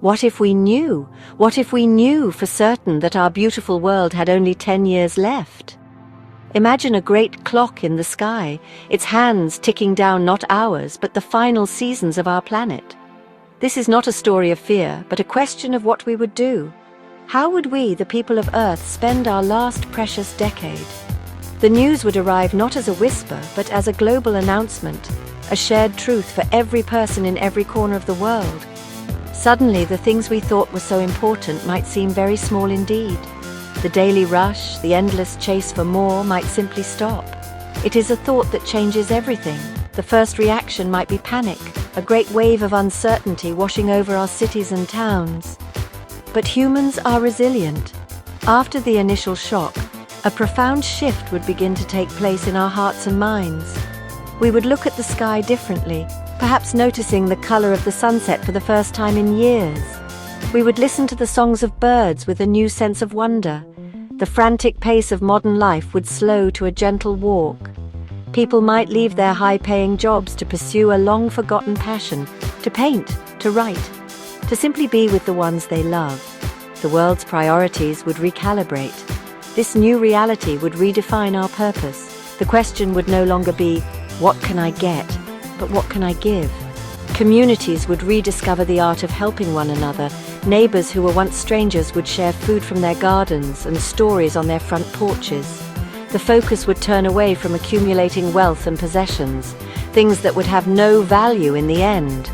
What if we knew? What if we knew for certain that our beautiful world had only 10 years left? Imagine a great clock in the sky, its hands ticking down not hours, but the final seasons of our planet. This is not a story of fear, but a question of what we would do. How would we, the people of Earth, spend our last precious decade? The news would arrive not as a whisper, but as a global announcement, a shared truth for every person in every corner of the world. Suddenly, the things we thought were so important might seem very small indeed. The daily rush, the endless chase for more might simply stop. It is a thought that changes everything. The first reaction might be panic, a great wave of uncertainty washing over our cities and towns. But humans are resilient. After the initial shock, a profound shift would begin to take place in our hearts and minds. We would look at the sky differently, perhaps noticing the color of the sunset for the first time in years. We would listen to the songs of birds with a new sense of wonder. The frantic pace of modern life would slow to a gentle walk. People might leave their high-paying jobs to pursue a long-forgotten passion, to paint, to write, to simply be with the ones they love. The world's priorities would recalibrate. This new reality would redefine our purpose. The question would no longer be, what can I get, but what can I give? Communities would rediscover the art of helping one another. Neighbors who were once strangers would share food from their gardens and stories on their front porches. The focus would turn away from accumulating wealth and possessions, things that would have no value in the end.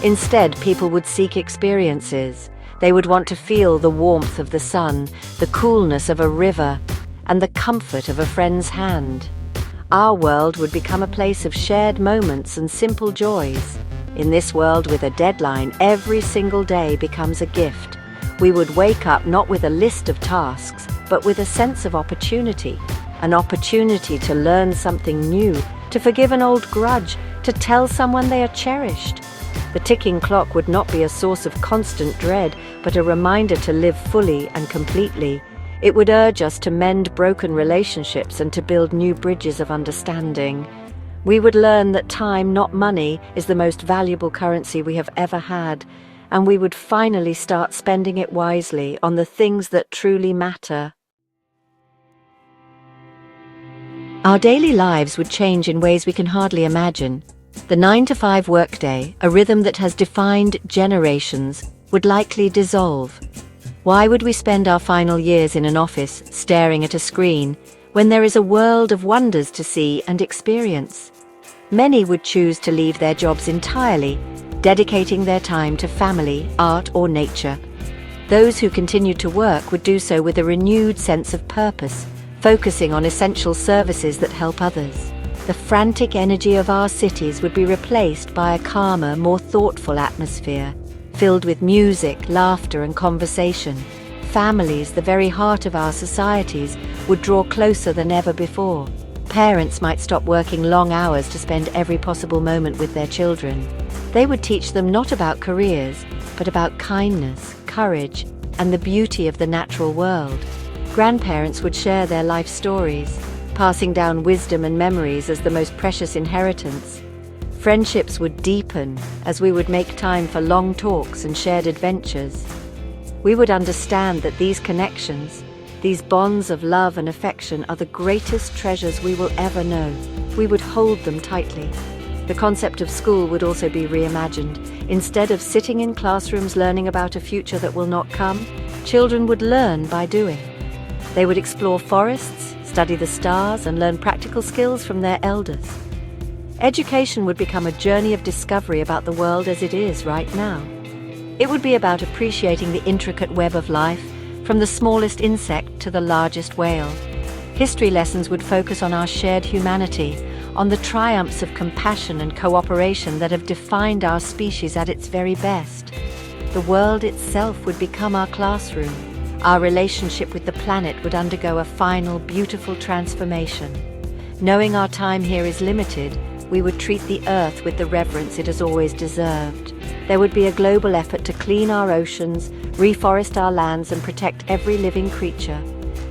Instead, people would seek experiences. They would want to feel the warmth of the sun, the coolness of a river, and the comfort of a friend's hand. Our world would become a place of shared moments and simple joys. In this world with a deadline, every single day becomes a gift. We would wake up not with a list of tasks, but with a sense of opportunity. An opportunity to learn something new, to forgive an old grudge, to tell someone they are cherished. The ticking clock would not be a source of constant dread, but a reminder to live fully and completely. It would urge us to mend broken relationships and to build new bridges of understanding. We would learn that time, not money, is the most valuable currency we have ever had, and we would finally start spending it wisely on the things that truly matter. Our daily lives would change in ways we can hardly imagine. The 9-to-5 workday, a rhythm that has defined generations, would likely dissolve. Why would we spend our final years in an office, staring at a screen, when there is a world of wonders to see and experience? Many would choose to leave their jobs entirely, dedicating their time to family, art, or nature. Those who continued to work would do so with a renewed sense of purpose, focusing on essential services that help others. The frantic energy of our cities would be replaced by a calmer, more thoughtful atmosphere, filled with music, laughter, and conversation. Families, the very heart of our societies, would draw closer than ever before. Parents might stop working long hours to spend every possible moment with their children. They would teach them not about careers, but about kindness, courage, and the beauty of the natural world. Grandparents would share their life stories, passing down wisdom and memories as the most precious inheritance. Friendships would deepen as we would make time for long talks and shared adventures. We would understand that these connections, these bonds of love and affection, are the greatest treasures we will ever know. We would hold them tightly. The concept of school would also be reimagined. Instead of sitting in classrooms learning about a future that will not come, children would learn by doing. They would explore forests, study the stars, and learn practical skills from their elders. Education would become a journey of discovery about the world as it is right now. It would be about appreciating the intricate web of life, from the smallest insect to the largest whale. History lessons would focus on our shared humanity, on the triumphs of compassion and cooperation that have defined our species at its very best. The world itself would become our classroom. Our relationship with the planet would undergo a final, beautiful transformation. Knowing our time here is limited, we would treat the Earth with the reverence it has always deserved. There would be a global effort to clean our oceans, reforest our lands, and protect every living creature.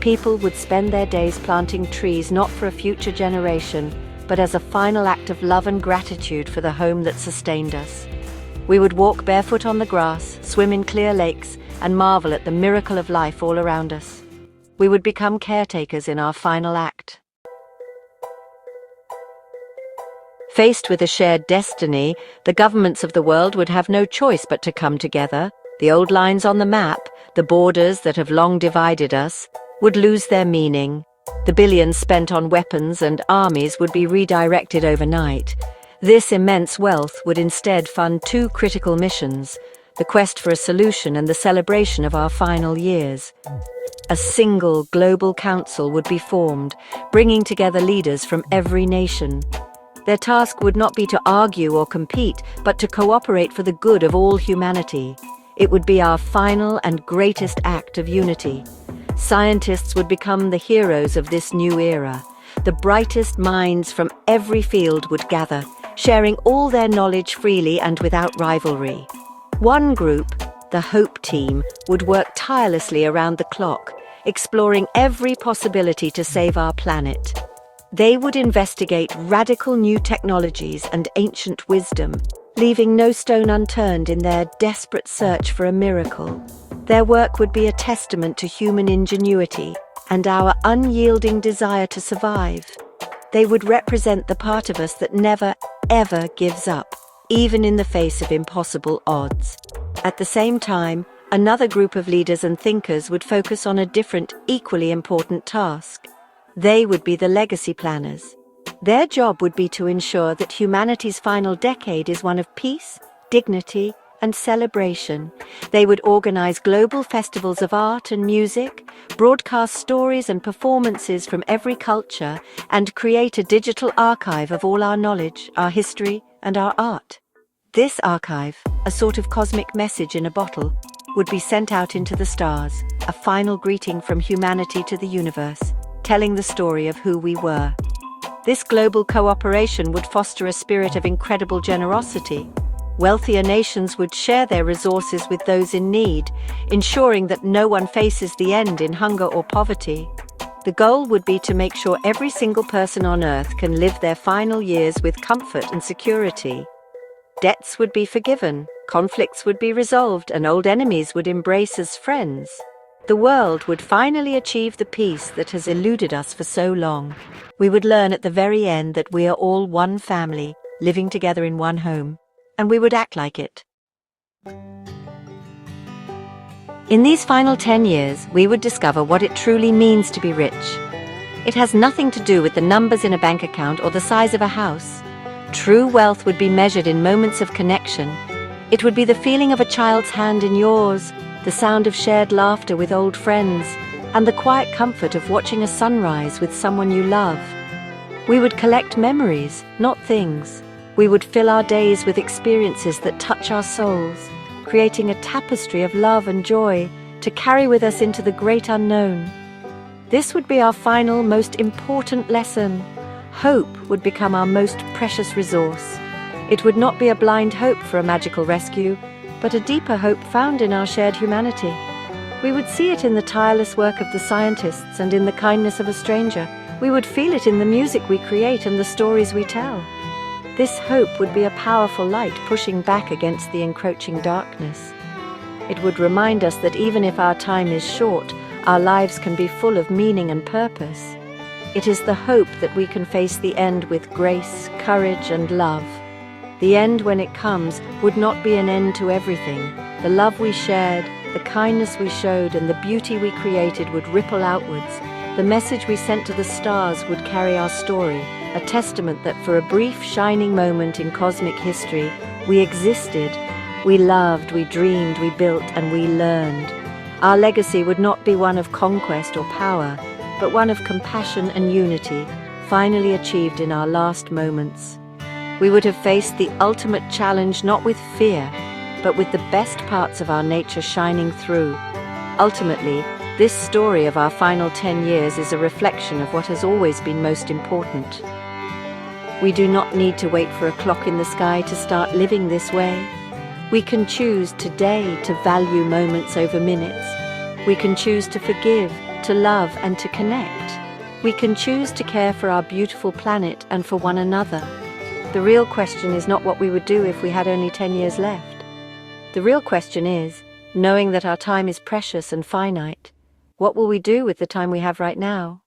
People would spend their days planting trees not for a future generation, but as a final act of love and gratitude for the home that sustained us. We would walk barefoot on the grass, swim in clear lakes, and marvel at the miracle of life all around us. We would become caretakers in our final act. Faced with a shared destiny, the governments of the world would have no choice but to come together. The old lines on the map, the borders that have long divided us, would lose their meaning. The billions spent on weapons and armies would be redirected overnight. This immense wealth would instead fund two critical missions: the quest for a solution and the celebration of our final years. A single global council would be formed, bringing together leaders from every nation. Their task would not be to argue or compete, but to cooperate for the good of all humanity. It would be our final and greatest act of unity. Scientists would become the heroes of this new era. The brightest minds from every field would gather, sharing all their knowledge freely and without rivalry. One group, the Hope Team, would work tirelessly around the clock, exploring every possibility to save our planet. They would investigate radical new technologies and ancient wisdom, leaving no stone unturned in their desperate search for a miracle. Their work would be a testament to human ingenuity and our unyielding desire to survive. They would represent the part of us that never, ever gives up, even in the face of impossible odds. At the same time, another group of leaders and thinkers would focus on a different, equally important task. They would be the legacy planners. Their job would be to ensure that humanity's final decade is one of peace, dignity, and celebration. They would organize global festivals of art and music, broadcast stories and performances from every culture, and create a digital archive of all our knowledge, our history, and our art. This archive, a sort of cosmic message in a bottle, would be sent out into the stars, a final greeting from humanity to the universe, telling the story of who we were. This global cooperation would foster a spirit of incredible generosity. Wealthier nations would share their resources with those in need, ensuring that no one faces the end in hunger or poverty. The goal would be to make sure every single person on Earth can live their final years with comfort and security. Debts would be forgiven, conflicts would be resolved, and old enemies would embrace as friends. The world would finally achieve the peace that has eluded us for so long. We would learn at the very end that we are all one family, living together in one home, and we would act like it. In these final 10 years, we would discover what it truly means to be rich. It has nothing to do with the numbers in a bank account or the size of a house. True wealth would be measured in moments of connection. It would be the feeling of a child's hand in yours, the sound of shared laughter with old friends, and the quiet comfort of watching a sunrise with someone you love. We would collect memories, not things. We would fill our days with experiences that touch our souls, creating a tapestry of love and joy to carry with us into the great unknown. This would be our final, most important lesson. Hope would become our most precious resource. It would not be a blind hope for a magical rescue, but a deeper hope found in our shared humanity. We would see it in the tireless work of the scientists and in the kindness of a stranger. We would feel it in the music we create and the stories we tell. This hope would be a powerful light pushing back against the encroaching darkness. It would remind us that even if our time is short, our lives can be full of meaning and purpose. It is the hope that we can face the end with grace, courage, and love. The end, when it comes, would not be an end to everything. The love we shared, the kindness we showed, and the beauty we created would ripple outwards. The message we sent to the stars would carry our story, a testament that for a brief, shining moment in cosmic history, we existed. We loved, we dreamed, we built, and we learned. Our legacy would not be one of conquest or power, but one of compassion and unity, finally achieved in our last moments. We would have faced the ultimate challenge not with fear, but with the best parts of our nature shining through. Ultimately, this story of our final 10 years is a reflection of what has always been most important. We do not need to wait for a clock in the sky to start living this way. We can choose today to value moments over minutes. We can choose to forgive, to love, and to connect. We can choose to care for our beautiful planet and for one another. The real question is not what we would do if we had only 10 years left, The real question is, knowing that our time is precious and finite, what will we do with the time we have right now?